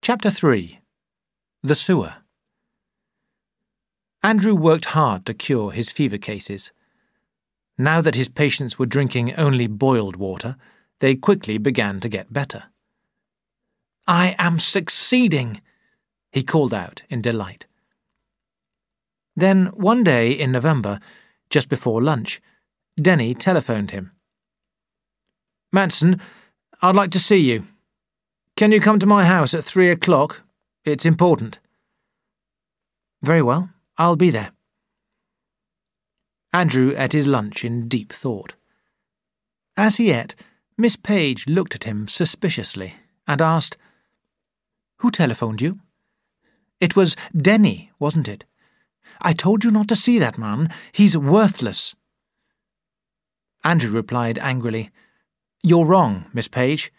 Chapter 3. The Sewer. Andrew worked hard to cure his fever cases. Now that his patients were drinking only boiled water, they quickly began to get better. "I am succeeding," he called out in delight. Then, one day in November, just before lunch, Denny telephoned him. "Manson, I'd like to see you. Can you come to my house at 3 o'clock? It's important." "Very well, I'll be there." Andrew ate his lunch in deep thought. As he ate, Miss Page looked at him suspiciously and asked, "Who telephoned you?" "It was Denny, wasn't it? I told you not to see that man. He's worthless." Andrew replied angrily, "You're wrong, Miss Page.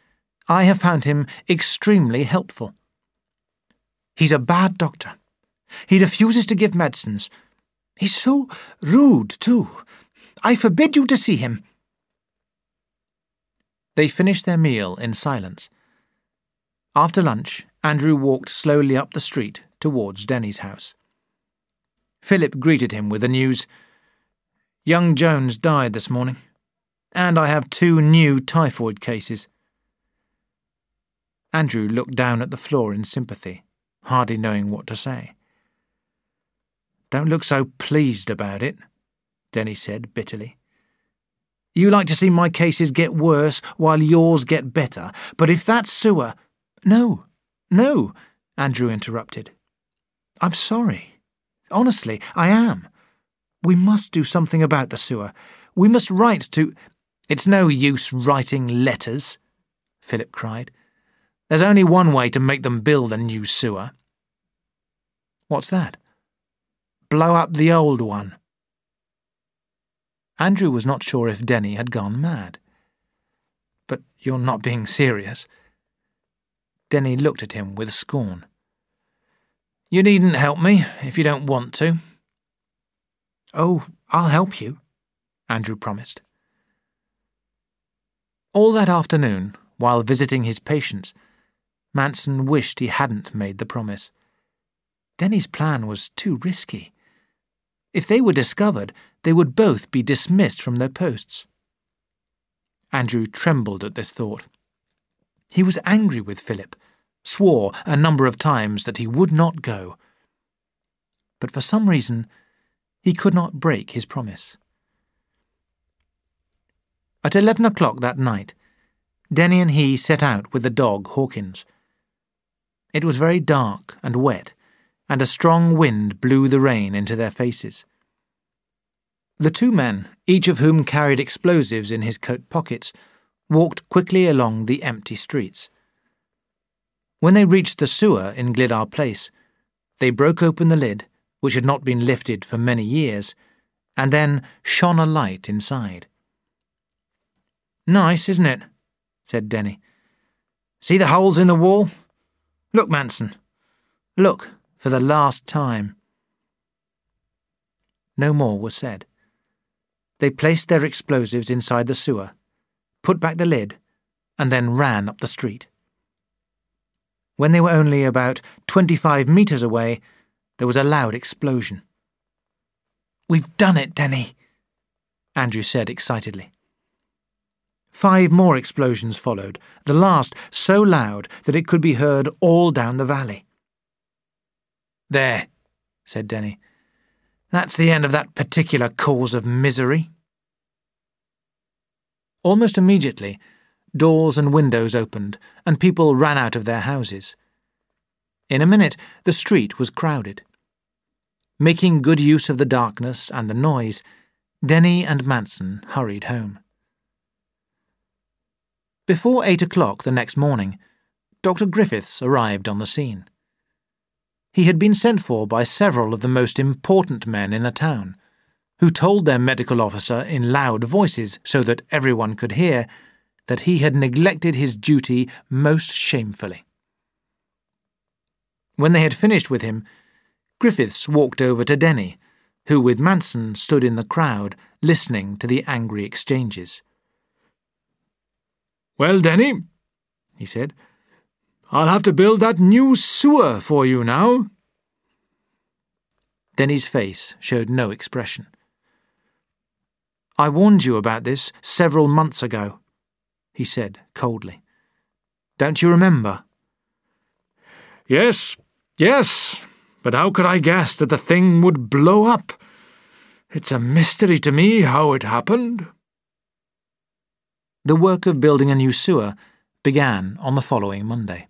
I have found him extremely helpful." "He's a bad doctor. He refuses to give medicines. He's so rude, too. I forbid you to see him." They finished their meal in silence. After lunch, Andrew walked slowly up the street towards Denny's house. Philip greeted him with the news, "Young Jones died this morning, and I have 2 new typhoid cases." Andrew looked down at the floor in sympathy, hardly knowing what to say. "Don't look so pleased about it," Denny said bitterly. "You like to see my cases get worse while yours get better, but if that sewer—" No, Andrew interrupted. "I'm sorry. Honestly, I am. We must do something about the sewer. We must write to—" "It's no use writing letters," Philip cried. "There's only one way to make them build a new sewer." "What's that?" "Blow up the old one." Andrew was not sure if Denny had gone mad. "But you're not being serious?" Denny looked at him with scorn. "You needn't help me if you don't want to." "Oh, I'll help you," Andrew promised. All that afternoon, while visiting his patients, Manson wished he hadn't made the promise. Denny's plan was too risky. If they were discovered, they would both be dismissed from their posts. Andrew trembled at this thought. He was angry with Philip, swore a number of times that he would not go. But for some reason, he could not break his promise. At 11 o'clock that night, Denny and he set out with the dog Hawkins. It was very dark and wet, and a strong wind blew the rain into their faces. The 2 men, each of whom carried explosives in his coat pockets, walked quickly along the empty streets. When they reached the sewer in Glidar Place, they broke open the lid, which had not been lifted for many years, and then shone a light inside. "Nice, isn't it?" said Denny. "See the holes in the wall? Look, Manson. Look, for the last time." No more was said. They placed their explosives inside the sewer, put back the lid, and then ran up the street. When they were only about 25 metres away, there was a loud explosion. "We've done it, Denny," Andrew said excitedly. 5 more explosions followed, the last so loud that it could be heard all down the valley. "There," said Denny. "That's the end of that particular cause of misery." Almost immediately, doors and windows opened, and people ran out of their houses. In a minute, the street was crowded. Making good use of the darkness and the noise, Denny and Manson hurried home. Before 8 o'clock the next morning, Dr. Griffiths arrived on the scene. He had been sent for by several of the most important men in the town, who told their medical officer in loud voices so that everyone could hear that he had neglected his duty most shamefully. When they had finished with him, Griffiths walked over to Denny, who with Manson stood in the crowd listening to the angry exchanges. "Well, Denny," he said, I'll have to build that new sewer for you now." Denny's face showed no expression. "I warned you about this several months ago," he said coldly. "Don't you remember?" Yes, but how could I guess that the thing would blow up? It's a mystery to me how it happened." The work of building a new sewer began on the following Monday.